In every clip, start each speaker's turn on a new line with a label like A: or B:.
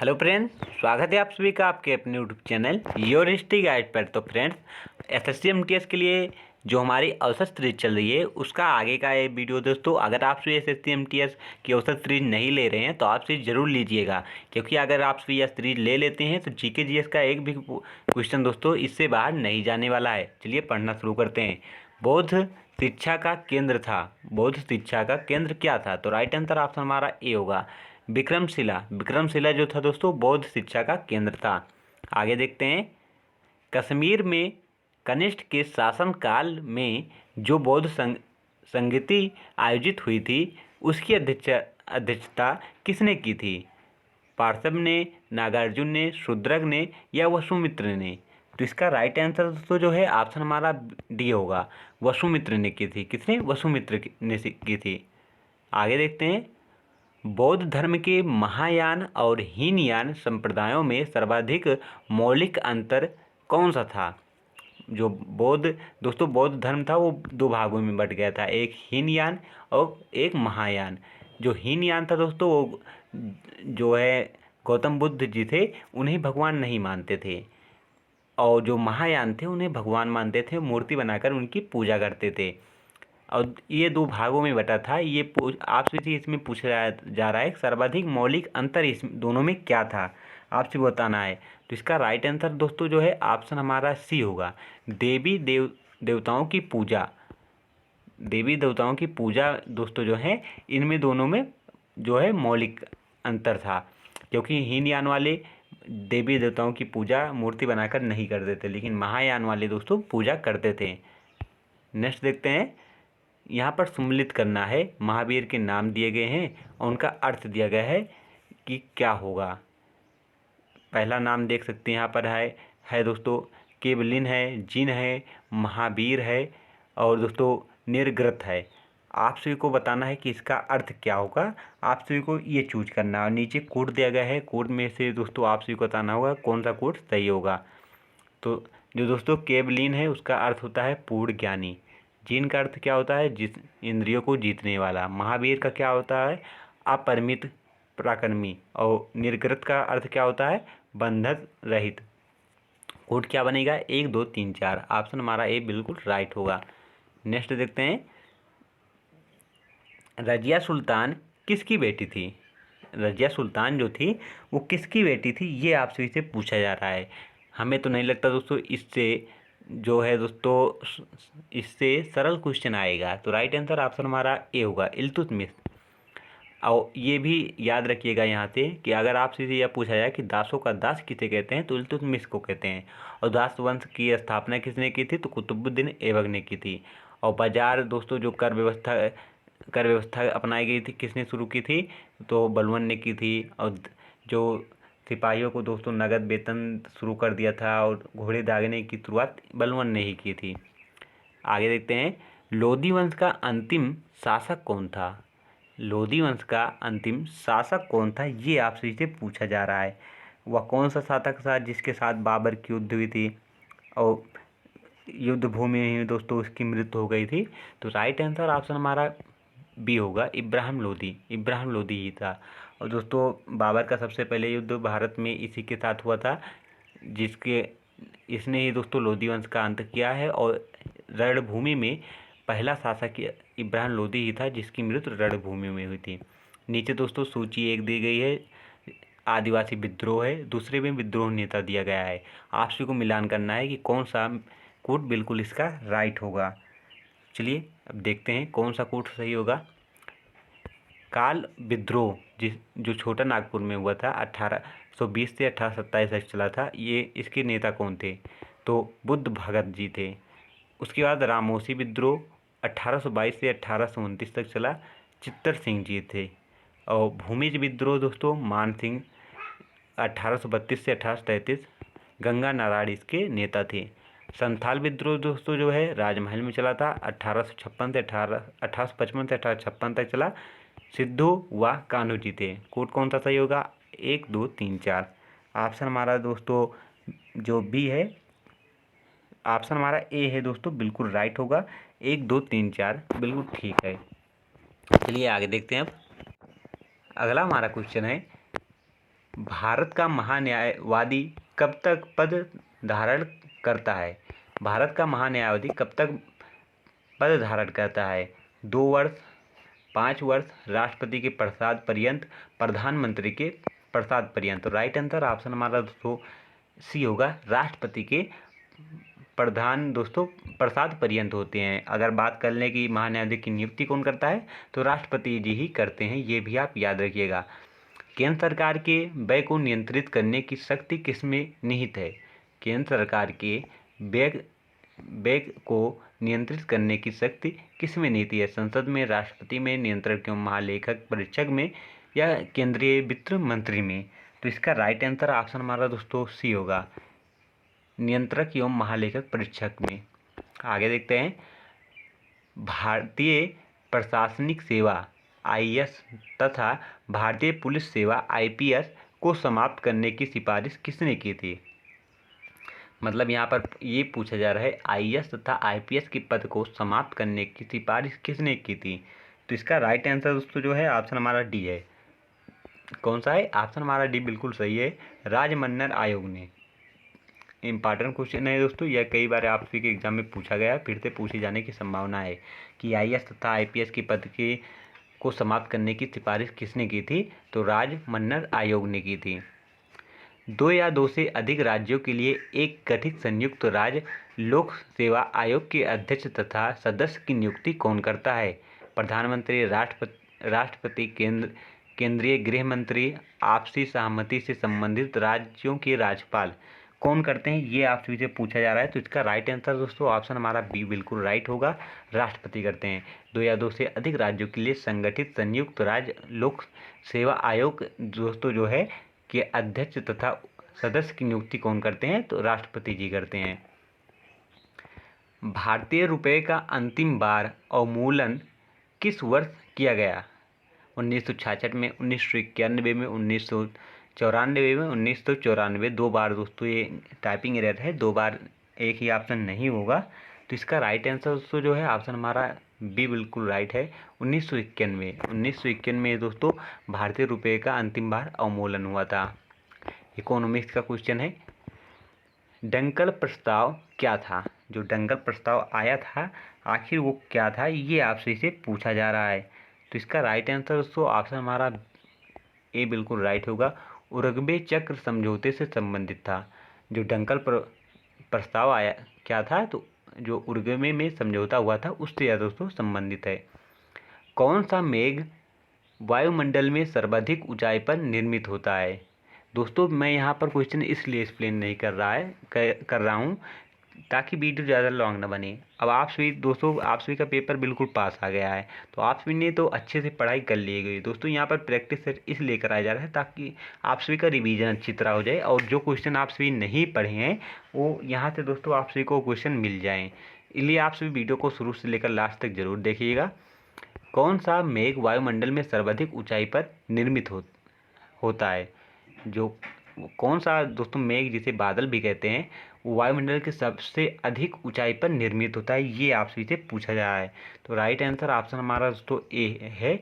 A: Hello friends, स्वागत है आप सभी का आपके अपने YouTube channel your history guide पर। तो फ्रेंड्स, एसएससी एमटीएस के लिए जो हमारी औसत सीरीज चल रही है उसका आगे का ये वीडियो दोस्तों, अगर आप सभी एसएससी एमटीएस की औसत सीरीज नहीं ले रहे हैं तो आप सीरीज जरूर लीजिएगा, क्योंकि अगर आप सभी यह सीरीज ले लेते हैं तो जीके जीएस का एक भी क्वेश्चन दोस्तों इससे बाहर नहीं जाने वाला है। चलिए पढ़ना शुरू करते हैं। बौद्ध शिक्षा का केंद्र था। बौद्ध शिक्षा का केंद्र क्या था? तो राइट आंसर ऑप्शन हमारा ए होगा, विक्रमशिला। विक्रमशिला जो था दोस्तों बौद्ध शिक्षा का केंद्र था। आगे देखते हैं। कश्मीर में कनिष्क के शासनकाल में जो बौद्ध संगति आयोजित हुई थी उसकी अध्यक्षता किसने की थी? पार्थिव ने, नागार्जुन ने, शूद्रक ने या वसुमित्र ने? तो इसका राइट आंसर दोस्तों जो है ऑप्शन हमारा डी होगा, वसुमित्र ने की थी। किसने? वसुमित्र ने की थी। आगे देखते हैं। बौद्ध धर्म के महायान और हीनयान संप्रदायों में सर्वाधिक मौलिक अंतर कौन सा था? जो बौद्ध धर्म था वो दो भागों में बट गया था, एक हीनयान और एक महायान। जो हीनयान था दोस्तों वो जो है गौतम बुद्ध जी थे, उन्हें भगवान नहीं मानते थे, और जो महायान थे उन्हें भगवान मानते थे, मूर्ति बनाकर उनकी पूजा करते थे। और ये दो भागों में बटा था। ये आपसे इसमें पूछा जा रहा है सर्वाधिक मौलिक अंतर इस दोनों में क्या था, आपसे बताना है। तो इसका राइट आंसर दोस्तों जो है ऑप्शन हमारा सी होगा, देवताओं की पूजा। देवी देवताओं की पूजा दोस्तों जो है इनमें दोनों में जो है मौलिक अंतर था, क्योंकि हीनयान वाले देवी देवताओं की पूजा मूर्ति बनाकर नहीं करते थे, लेकिन महायान वाले दोस्तों पूजा करते थे। नेक्स्ट देखते हैं। यहाँ पर सम्मिलित करना है, महावीर के नाम दिए गए हैं और उनका अर्थ दिया गया है कि क्या होगा। पहला नाम देख सकते हैं यहाँ पर है दोस्तों केवलिन है, जिन है, महावीर है और दोस्तों निर्ग्रत है। आप सभी को बताना है कि इसका अर्थ क्या होगा, आप सभी को ये चूज करना है। और नीचे कोड दिया गया है, कोड में से दोस्तों आप सभी को बताना होगा कौन सा कोड सही होगा। तो जो दोस्तों केवलिन है उसका अर्थ होता है पूर्ण ज्ञानी। जिन का अर्थ क्या होता है? जिस इंद्रियों को जीतने वाला। महावीर का क्या होता है? अपरिमित पराक्रमी। और निर्गत का अर्थ क्या होता है? बंधन रहित। कोड क्या बनेगा? 1 2 3 4। ऑप्शन हमारा ए बिल्कुल राइट होगा। नेक्स्ट देखते हैं। रजिया सुल्तान किसकी बेटी थी? रजिया सुल्तान जो थी वो किसकी बेटी थी, ये आपसे इसे पूछा जा रहा है। हमें तो नहीं लगता दोस्तों इससे जो है दोस्तों इससे सरल क्वेश्चन आएगा। तो राइट आंसर ऑप्शन हमारा ए होगा, इल्तुतमिश। और ये भी याद रखिएगा यहाँ से कि अगर आपसे यह पूछा जाए कि दासों का दास किसे कहते हैं तो इल्तुतमिश को कहते हैं। और दास वंश की स्थापना किसने की थी? तो कुतुबुद्दीन ऐबक ने की थी। और बाजार दोस्तों जो कर व्यवस्था अपनाई गई थी किसने शुरू की थी? तो बलवन ने की थी। और जो सिपाहियों को दोस्तों नगद वेतन शुरू कर दिया था और घोड़े दागने की शुरुआत बलवन ने ही की थी। आगे देखते हैं। लोधी वंश का अंतिम शासक कौन था? लोधी वंश का अंतिम शासक कौन था, ये आपसे इसे पूछा जा रहा है। वह कौन सा शासक था जिसके साथ बाबर की युद्ध हुई थी और युद्ध भूमि में दोस्तों उसकी मृत्यु हो गई थी? तो राइट आंसर ऑप्शन हमारा बी होगा, इब्राहिम लोधी। इब्राहिम लोधी ही था। और दोस्तों बाबर का सबसे पहले युद्ध भारत में इसी के साथ हुआ था, जिसके इसने ही दोस्तों लोधी वंश का अंत किया है। और रणभूमि में पहला शासक इब्राहिम लोधी ही था जिसकी मृत्यु रणभूमि में हुई थी। नीचे दोस्तों सूची एक दी गई है, आदिवासी विद्रोह है, दूसरे में विद्रोह नेता दिया गया है। आप सभी को मिलान करना है कि कौन सा कोड बिल्कुल इसका राइट होगा। चलिए अब देखते हैं कौन सा कोड सही होगा। काल विद्रोह जो छोटा नागपुर में हुआ था 1820 से 1827 तक चला था, ये इसके नेता कौन थे? तो बुद्ध भगत जी थे। उसके बाद रामोसी विद्रोह 1822 से 1829 तक चला, चित्तर सिंह जी थे। और भूमिज विद्रोह दोस्तों मान सिंह 1832 से 1833, गंगा नारायण इसके नेता थे। संथाल विद्रोह दोस्तों जो है राजमहल में चला था, 1855 से 1856 तक चला, सिद्धू व कान्हू जी थे। कोड कौन सा सही होगा? 1 2 3 4। ऑप्शन हमारा दोस्तों जो बी है, ऑप्शन हमारा ए है दोस्तों, बिल्कुल राइट होगा। 1 2 3 4 बिल्कुल ठीक है। चलिए आगे देखते हैं। अब अगला हमारा क्वेश्चन है, भारत का महान्यायवादी कब तक पद धारण करता है? भारत का महान्यायवादी कब तक पद धारण करता है? 2 वर्ष, 5 वर्ष, राष्ट्रपति के प्रसाद पर्यंत, प्रधानमंत्री के प्रसाद पर्यंत। तो राइट आंसर ऑप्शन हमारा दोस्तों सी होगा, राष्ट्रपति के प्रसाद पर्यंत होते हैं। अगर बात कर लें कि महान्यायाधीश की नियुक्ति कौन करता है, तो राष्ट्रपति जी ही करते हैं, ये भी आप याद रखिएगा। केंद्र सरकार के व्यय को नियंत्रित करने की शक्ति किसमें निहित है? केंद्र सरकार के व्यय को नियंत्रित करने की शक्ति किसमें निहित है? संसद में, राष्ट्रपति में, नियंत्रक एवं महालेखक परीक्षक में, या केंद्रीय वित्त मंत्री में? तो इसका राइट आंसर ऑप्शन हमारा दोस्तों सी होगा, नियंत्रक एवं महालेखक परीक्षक में। आगे देखते हैं, भारतीय प्रशासनिक सेवा आईएएस तथा भारतीय पुलिस सेवा आईपीएस को समाप्त करने की सिफारिश किसने की थी? मतलब यहाँ पर ये पूछा जा रहा है आईएएस तथा आईपीएस के पद को समाप्त करने की सिफारिश किसने की थी? तो इसका राइट आंसर दोस्तों जो है ऑप्शन हमारा डी है। कौन सा है? ऑप्शन हमारा डी बिल्कुल सही है, राजमन्नर आयोग ने। इंपॉर्टेंट क्वेश्चन है दोस्तों, यह कई बार आप सभी के एग्जाम में पूछा गया, फिर से पूछे जाने की संभावना है कि आईएएस तथा आईपीएस के पद को समाप्त करने की सिफारिश किसने की थी? तो राजमन्नर आयोग ने की थी। 2 या 2 से अधिक राज्यों के लिए एक गठित संयुक्त राज्य लोक सेवा आयोग के अध्यक्ष तथा सदस्य की नियुक्ति कौन करता है? प्रधानमंत्री, राष्ट्रपति, केंद्रीय गृह मंत्री, आपसी सहमति से संबंधित राज्यों के राज्यपाल कौन करते हैं? ये आप सभी से पूछा जा रहा है। तो इसका राइट आंसर दोस्तों ऑप्शन हमारा बी बिल्कुल राइट होगा, राष्ट्रपति करते हैं। 2 या 2 से अधिक राज्यों के लिए संगठित संयुक्त राज्य लोक सेवा आयोग दोस्तों जो है के अध्यक्ष तथा सदस्य की नियुक्ति कौन करते हैं? तो राष्ट्रपति जी करते हैं। भारतीय रुपये का अंतिम बार अवमूल्यन किस वर्ष किया गया? 1966 में, 1991 में, 1994 में, 1994। 2 बार दोस्तों ये टाइपिंग एरर है, 2 बार एक ही ऑप्शन नहीं होगा। तो इसका राइट आंसर दोस्तों जो है ऑप्शन हमारा बी बिल्कुल राइट है, 1991। 1991 में दोस्तों भारतीय रुपये का अंतिम बार अवमूल्यन हुआ था। इकोनॉमिक्स का क्वेश्चन है, डंकल प्रस्ताव क्या था? जो डंकल प्रस्ताव आया था आखिर वो क्या था, ये आपसे इसे पूछा जा रहा है। तो इसका राइट आंसर दोस्तों ऑप्शन हमारा ए बिल्कुल राइट होगा, उरुग्वे चक्र समझौते से संबंधित था। जो डंकल प्रस्ताव आया क्या था? तो जो उरुग्वे में समझौता हुआ था उससे यह दोस्तों संबंधित है। कौन सा मेघ वायुमंडल में सर्वाधिक ऊंचाई पर निर्मित होता है? दोस्तों मैं यहाँ पर क्वेश्चन इसलिए एक्सप्लेन नहीं कर रहा हूँ ताकि वीडियो ज़्यादा लॉन्ग ना बने। अब आप सभी दोस्तों, आप सभी का पेपर बिल्कुल पास आ गया है, तो आप सभी ने तो अच्छे से पढ़ाई कर ली गई दोस्तों। यहाँ पर प्रैक्टिस सेट इसलिए कराया जा रहा है ताकि आप सभी का रिवीजन अच्छी तरह हो जाए, और जो क्वेश्चन आप सभी नहीं पढ़े हैं वो यहाँ से दोस्तों आप सभी को क्वेश्चन मिल जाएँ। इसलिए आप सभी वीडियो को शुरू से लेकर लास्ट तक जरूर देखिएगा। कौन सा मेघ वायुमंडल में सर्वाधिक ऊंचाई पर निर्मित होता है? जो कौन सा दोस्तों मेघ जिसे बादल भी कहते हैं वो वायुमंडल के सबसे अधिक ऊंचाई पर निर्मित होता है, ये आपसे से पूछा जा रहा है। तो राइट आंसर ऑप्शन हमारा दोस्तों ए है,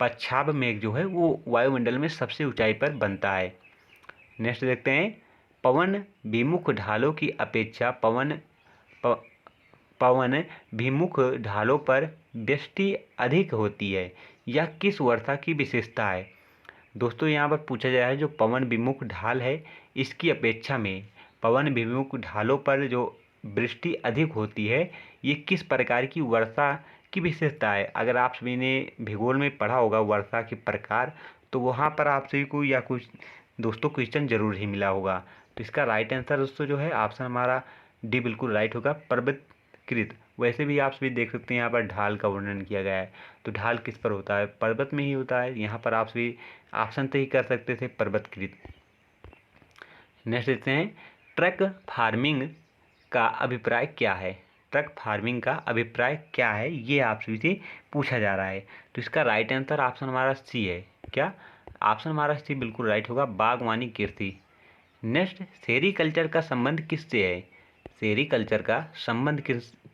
A: पच्छाद मेघ जो है वो वायुमंडल में सबसे ऊंचाई पर बनता है। नेक्स्ट देखते हैं, पवन विमुख ढालों की अपेक्षा पवन विमुख ढालों पर वृष्टि अधिक होती है, यह किस वर्षा की विशेषता है? दोस्तों यहाँ पर पूछा जा रहा है जो पवन विमुख ढाल है इसकी अपेक्षा में पवन विमुख ढालों पर जो वृष्टि अधिक होती है ये किस प्रकार की वर्षा की विशेषता है? अगर आप सभी ने भूगोल में पढ़ा होगा वर्षा के प्रकार, तो वहाँ पर आप सभी को या कुछ दोस्तों क्वेश्चन जरूर ही मिला होगा। तो इसका राइट आंसर दोस्तों जो है ऑप्शन हमारा डी बिल्कुल राइट होगा, पर्वतकृत। वैसे भी आप सभी देख सकते हैं यहाँ पर ढाल का वर्णन किया गया है, तो ढाल किस पर होता है? पर्वत में ही होता है। यहाँ पर आप सभी ऑप्शन तो ही कर सकते थे पर्वतकृत। नेक्स्ट देखते हैं, ट्रक फार्मिंग का अभिप्राय क्या है? ट्रक फार्मिंग का अभिप्राय क्या है ये आप सभी से पूछा जा रहा है। तो इसका राइट आंसर ऑप्शन हमारा सी है। क्या? ऑप्शन हमारा सी बिल्कुल राइट होगा, बागवानी कृषि। नेक्स्ट, सेरीकल्चर का संबंध किससे है? सेरीकल्चर का संबंध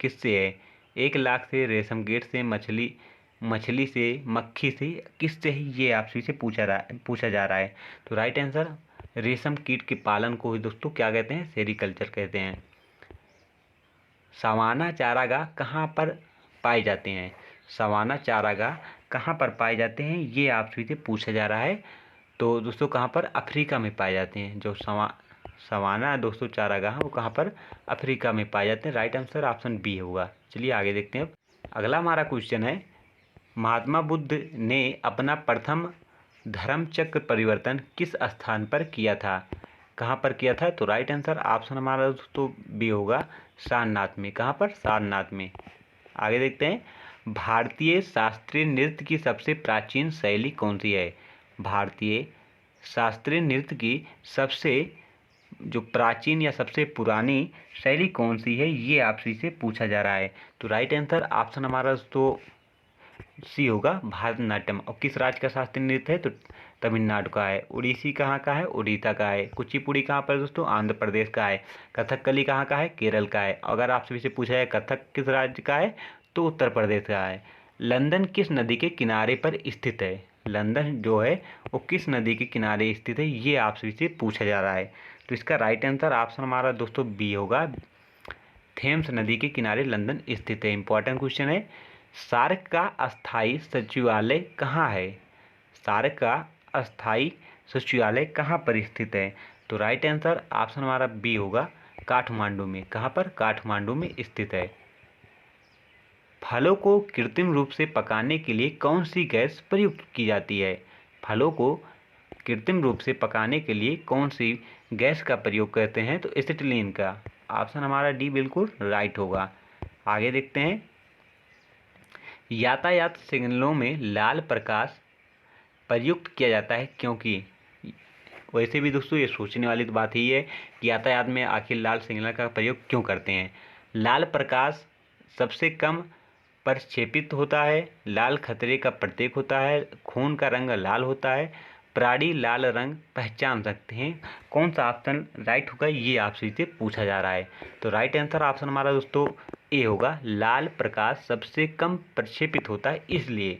A: किससे है? 1 लाख से, रेशम कीट से, मछली मछली से, मक्खी से, किससे ही ये आपसे से पूछा जा रहा है। तो राइट आंसर रेशम कीट के पालन को ही दोस्तों क्या कहते हैं, सेरीकल्चर कहते हैं। सवाना चारागाह कहाँ पर पाए जाते हैं, सवाना चारागाह कहाँ पर पाए जाते हैं, ये आपसे से पूछा जा रहा है। तो दोस्तों कहाँ पर, अफ्रीका में पाए जाते हैं। जो सवाना दोस्तों चारागाह वो कहाँ पर, अफ्रीका में पाए जाते हैं। राइट आंसर ऑप्शन बी होगा। चलिए आगे देखते हैं। अब अगला हमारा क्वेश्चन है, महात्मा बुद्ध ने अपना प्रथम धर्म चक्र परिवर्तन किस स्थान पर किया था, कहाँ पर किया था। तो राइट आंसर ऑप्शन हमारा दोस्तों बी होगा, सारनाथ में। कहाँ पर, सारनाथ में। आगे देखते हैं, भारतीय शास्त्रीय नृत्य की सबसे प्राचीन शैली कौन सी है। भारतीय शास्त्रीय नृत्य की सबसे जो प्राचीन या सबसे पुरानी शैली कौन सी है, ये आपसे से पूछा जा रहा है। तो राइट आंसर ऑप्शन हमारा तो सी होगा, भारतनाट्यम। और किस राज्य का शास्त्रीय नृत्य है, तो तमिलनाडु का है। उड़ीसी कहाँ का है, उड़ीसा का है। कुचिपुड़ी कहाँ पर दोस्तों, आंध्र प्रदेश का है। कथकली कहाँ का है, केरल का है। अगर आपसे से पूछा जाए कथक किस राज्य का है, तो उत्तर प्रदेश का है। लंदन किस नदी के किनारे पर स्थित है, लंदन जो है वो किस नदी के किनारे स्थित है, ये आपसे से पूछा जा रहा है। तो इसका राइट आंसर ऑप्शन हमारा दोस्तों बी होगा, थेम्स नदी के किनारे लंदन स्थित है। इंपॉर्टेंट क्वेश्चन है, सार्क का अस्थायी सचिवालय कहाँ है, सार्क का अस्थायी सचिवालय कहाँ पर स्थित है। तो राइट आंसर ऑप्शन हमारा बी होगा, काठमांडू में। कहाँ पर, काठमांडू में स्थित है। फलों को कृत्रिम रूप से पकाने के लिए कौन सी गैस प्रयुक्त की जाती है, फलों को कृत्रिम रूप से पकाने के लिए कौन सी गैस का प्रयोग करते हैं, तो एसिटिलीन का। ऑप्शन हमारा डी बिल्कुल राइट होगा। आगे देखते हैं, यातायात सिग्नलों में लाल प्रकाश प्रयुक्त किया जाता है क्योंकि, वैसे भी दोस्तों ये सोचने वाली तो बात ही है कि यातायात में आखिर लाल सिग्नल का प्रयोग क्यों करते हैं। लाल प्रकाश सबसे कम प्रक्षेपित होता है, लाल खतरे का प्रतीक होता है, खून का रंग लाल होता है, प्राणी लाल रंग पहचान सकते हैं। कौन सा ऑप्शन राइट होगा, ये आपसे से पूछा जा रहा है। तो राइट आंसर ऑप्शन हमारा दोस्तों ए होगा, लाल प्रकाश सबसे कम प्रक्षेपित होता है इसलिए।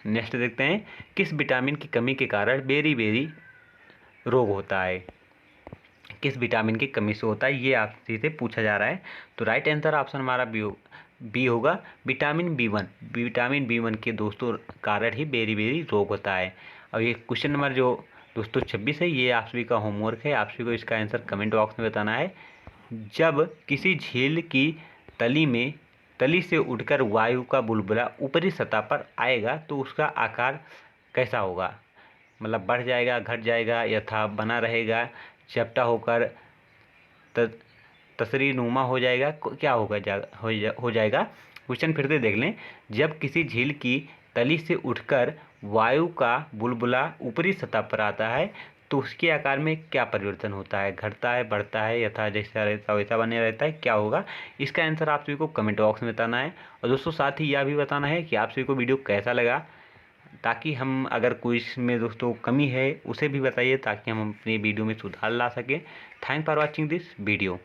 A: नेक्स्ट देखते हैं, किस विटामिन की कमी के कारण बेरी रोग होता है, किस विटामिन की कमी से होता है, ये आपसे से पूछा जा रहा है। तो राइट आंसर ऑप्शन हमारा बी होगा, विटामिन बी1। विटामिन बी1 के दोस्तों कारण ही बेरी रोग होता है। और ये क्वेश्चन नंबर जो दोस्तों 26 है, ये आप सभी का होमवर्क है। आप सभी को इसका आंसर कमेंट बॉक्स में बताना है। जब किसी झील की तली से उठकर वायु का बुलबुला ऊपरी सतह पर आएगा तो उसका आकार कैसा होगा, मतलब बढ़ जाएगा, घट जाएगा, यथा बना रहेगा, चपटा होकर तसरीनुमा हो जाएगा, क्या होगा, हो जाएगा। क्वेश्चन फिर से देख लें, जब किसी झील की तली से उठकर वायु का बुलबुला ऊपरी सतह पर आता है तो उसके आकार में क्या परिवर्तन होता है, घटता है, बढ़ता है, यथा जैसा रहता वैसा बने रहता है, क्या होगा। इसका आंसर आप सभी को कमेंट बॉक्स में बताना है। और दोस्तों साथ ही यह भी बताना है कि आप सभी को वीडियो कैसा लगा, ताकि हम अगर कोई इसमें दोस्तों कमी है उसे भी बताइए, ताकि हम अपनी वीडियो में सुधार ला सकें। Thank for watching this video.